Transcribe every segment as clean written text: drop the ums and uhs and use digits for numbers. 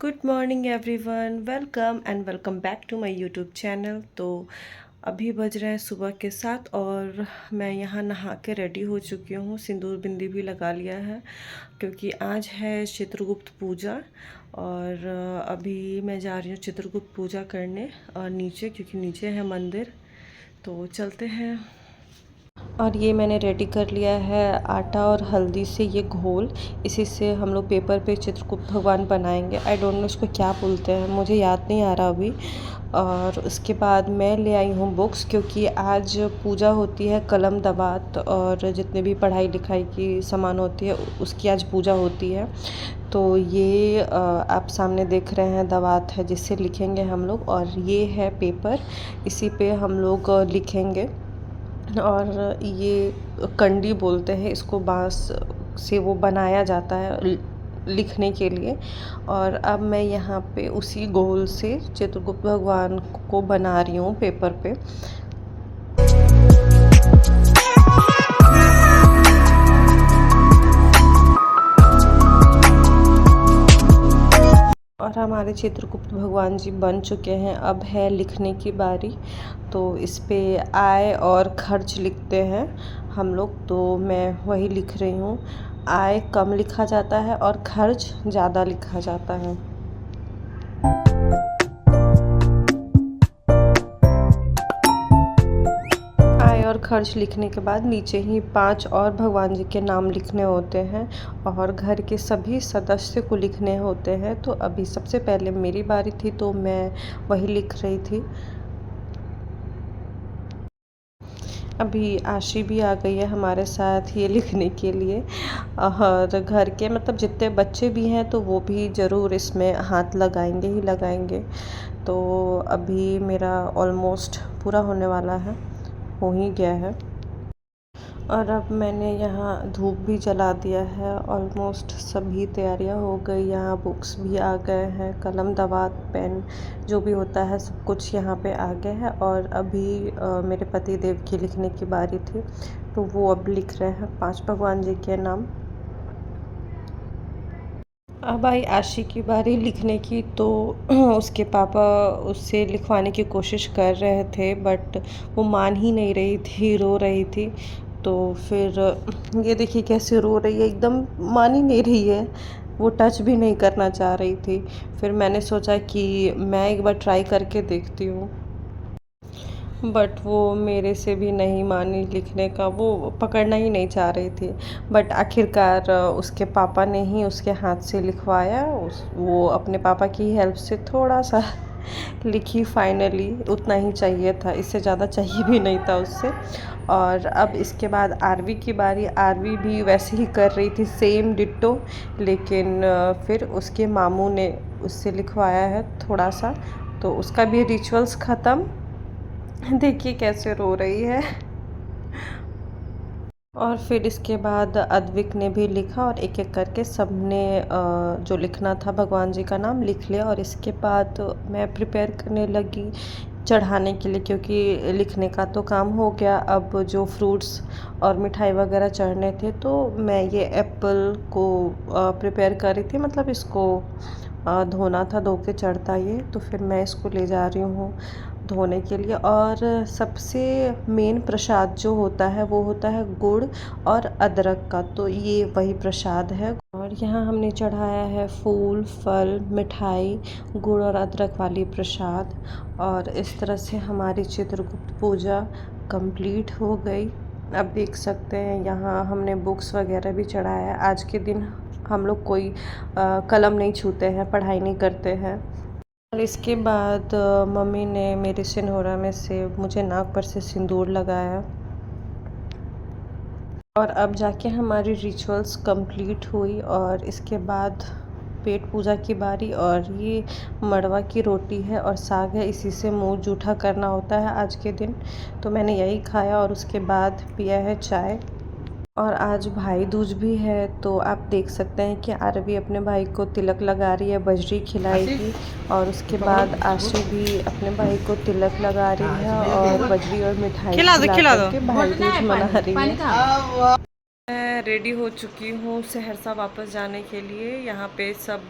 Good morning everyone, welcome back to my YouTube channel. तो अभी बज रहे हैं सुबह के 7 और मैं यहाँ नहा के रेडी हो चुकी हूँ। सिंदूर बिंदी भी लगा लिया है क्योंकि आज है चित्रगुप्त पूजा। और अभी मैं जा रही हूँ चित्रगुप्त पूजा करने और नीचे, क्योंकि नीचे है मंदिर। तो चलते हैं। और ये मैंने रेडी कर लिया है आटा और हल्दी से ये घोल। इसी से हम लोग पेपर पे चित्रगुप्त भगवान बनाएंगे। आई डोंट नो इसको क्या बोलते हैं, मुझे याद नहीं आ रहा अभी। और उसके बाद मैं ले आई हूँ बुक्स, क्योंकि आज पूजा होती है कलम दवात और जितने भी पढ़ाई लिखाई की सामान होती है उसकी आज पूजा होती है। तो ये आप सामने देख रहे हैं दवात है जिससे लिखेंगे हम लोग, और ये है पेपर, इसी पे हम लोग लिखेंगे। और ये कंडी बोलते हैं इसको, बांस से वो बनाया जाता है लिखने के लिए। और अब मैं यहाँ पे उसी गोल से चित्रगुप्त भगवान को बना रही हूँ पेपर पे। और हमारे चित्रगुप्त भगवान जी बन चुके हैं। अब है लिखने की बारी। तो इस पे आय और खर्च लिखते हैं हम लोग, तो मैं वही लिख रही हूँ। आय कम लिखा जाता है और खर्च ज़्यादा लिखा जाता है। आय और खर्च लिखने के बाद नीचे ही 5 और भगवान जी के नाम लिखने होते हैं और घर के सभी सदस्य को लिखने होते हैं। तो अभी सबसे पहले मेरी बारी थी तो मैं वही लिख रही थी। अभी आशी भी आ गई है हमारे साथ ये लिखने के लिए। और घर के मतलब जितने बच्चे भी हैं तो वो भी ज़रूर इसमें हाथ लगाएंगे ही लगाएंगे। तो अभी मेरा ऑलमोस्ट पूरा होने वाला है, हो ही गया है। और अब मैंने यहाँ धूप भी जला दिया है। ऑलमोस्ट सभी तैयारियाँ हो गई। यहाँ बुक्स भी आ गए हैं, कलम दवात पेन जो भी होता है सब कुछ यहाँ पे आ गया है। और अभी मेरे पति देव की लिखने की बारी थी तो वो अब लिख रहे हैं 5 भगवान जी के नाम। अब आई आशी की बारी लिखने की। तो उसके पापा उससे लिखवाने की कोशिश कर रहे थे बट वो मान ही नहीं रही थी, रो रही थी। तो फिर ये देखिए कैसे रो रही है, एकदम मान ही नहीं रही है, वो टच भी नहीं करना चाह रही थी। फिर मैंने सोचा कि मैं एक बार ट्राई करके देखती हूँ, बट वो मेरे से भी नहीं मानी लिखने का, वो पकड़ना ही नहीं चाह रही थी। बट आखिरकार उसके पापा ने ही उसके हाथ से लिखवाया। वो अपने पापा की हेल्प से थोड़ा सा लिखी फाइनली। उतना ही चाहिए था, इससे ज़्यादा चाहिए भी नहीं था उससे। और अब इसके बाद आरवी की बारी। आरवी भी वैसे ही कर रही थी, सेम डिट्टो, लेकिन फिर उसके मामू ने उससे लिखवाया है थोड़ा सा। तो उसका भी रिचुअल्स ख़त्म। देखिए कैसे रो रही है। और फिर इसके बाद अद्विक ने भी लिखा और एक एक करके सबने जो लिखना था भगवान जी का नाम लिख लिया। और इसके बाद मैं प्रिपेयर करने लगी चढ़ाने के लिए, क्योंकि लिखने का तो काम हो गया। अब जो फ्रूट्स और मिठाई वगैरह चढ़ने थे तो मैं ये एप्पल को प्रिपेयर कर रही थी, मतलब इसको धोना था, धो के चढ़ता ये। तो फिर मैं इसको ले जा रही हूँ धोने के लिए। और सबसे मेन प्रसाद जो होता है वो होता है गुड़ और अदरक का, तो ये वही प्रसाद है। और यहाँ हमने चढ़ाया है फूल फल मिठाई, गुड़ और अदरक वाली प्रसाद। और इस तरह से हमारी चित्रगुप्त पूजा कंप्लीट हो गई। अब देख सकते हैं यहाँ हमने बुक्स वगैरह भी चढ़ाया है। आज के दिन हम लोग कोई कलम नहीं छूते हैं, पढ़ाई नहीं करते हैं। और इसके बाद मम्मी ने मेरे सिंदूरा में से मुझे नाक पर से सिंदूर लगाया। और अब जाके हमारी रिचुअल्स कंप्लीट हुई। और इसके बाद पेट पूजा की बारी। और ये मड़वा की रोटी है और साग है, इसी से मुंह जूठा करना होता है आज के दिन। तो मैंने यही खाया और उसके बाद पिया है चाय। और आज भाई दूज भी है तो आप देख सकते हैं कि आरवी अपने भाई को तिलक लगा रही है, बजरी खिलाएगी। और उसके बाद आशी भी अपने भाई को तिलक लगा रही है और बजरी और मिठाई खिला के भाई दूज मना रही है। मैं रेडी हो चुकी हूँ सहरसा वापस जाने के लिए। यहाँ पे सब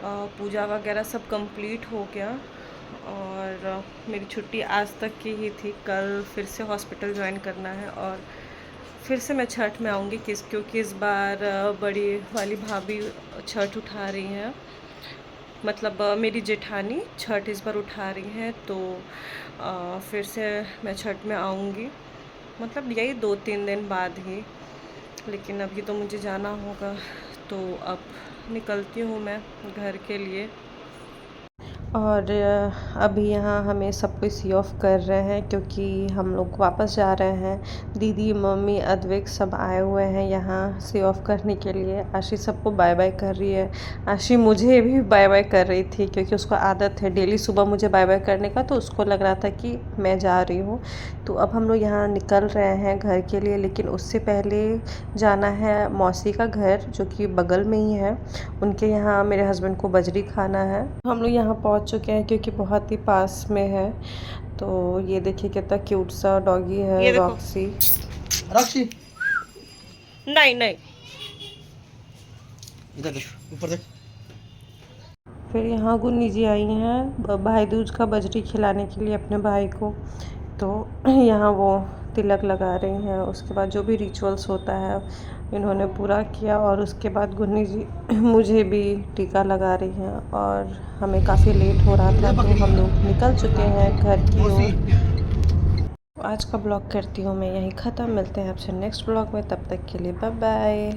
पूजा वगैरह सब कंप्लीट हो गया। और मेरी छुट्टी आज तक की ही थी, कल फिर से हॉस्पिटल ज्वाइन करना है और फिर से मैं छठ में आऊँगी क्योंकि इस बार बड़ी वाली भाभी छठ उठा रही हैं, मतलब मेरी जेठानी छठ इस बार उठा रही हैं, तो फिर से मैं छठ में आऊँगी, मतलब यही 2-3 दिन बाद ही। लेकिन अभी तो मुझे जाना होगा, तो अब निकलती हूँ मैं घर के लिए। और अभी यहाँ हमें सब कुछ सी ऑफ कर रहे हैं क्योंकि हम लोग वापस जा रहे हैं। दीदी, मम्मी, अद्विक सब आए हुए हैं यहाँ सी ऑफ करने के लिए। आशी सबको बाय बाय कर रही है। आशी मुझे भी बाय बाय कर रही थी क्योंकि उसको आदत है डेली सुबह मुझे बाय बाय करने का, तो उसको लग रहा था कि मैं जा रही हूँ। तो अब हम लोग यहाँ निकल रहे हैं घर के लिए, लेकिन उससे पहले जाना है मौसी का घर जो कि बगल में ही है। उनके यहाँ मेरे हस्बैंड को बजरी खाना है। हम लोग यहाँ पहुँच चुके हैं क्योंकि बहुत ही पास में है। तो ये देखिए कितना क्यूट सा डॉगी है, रॉक्सी। रॉक्सी नहीं नहीं, इधर देख, ऊपर देख। फिर यहाँ गुन्नी जी आई हैं भाई दूज का बजरी खिलाने के लिए अपने भाई को। तो यहाँ वो तिलक लगा रही हैं, उसके बाद जो भी रिचुअल्स होता है इन्होंने पूरा किया, और उसके बाद गुन्नी जी मुझे भी टीका लगा रही हैं। और हमें काफ़ी लेट हो रहा था, तो हम लोग निकल चुके हैं घर की ओर। आज का ब्लॉग करती हूँ मैं यहीं ख़त्म। मिलते हैं आपसे नेक्स्ट ब्लॉग में, तब तक के लिए बाय बाय।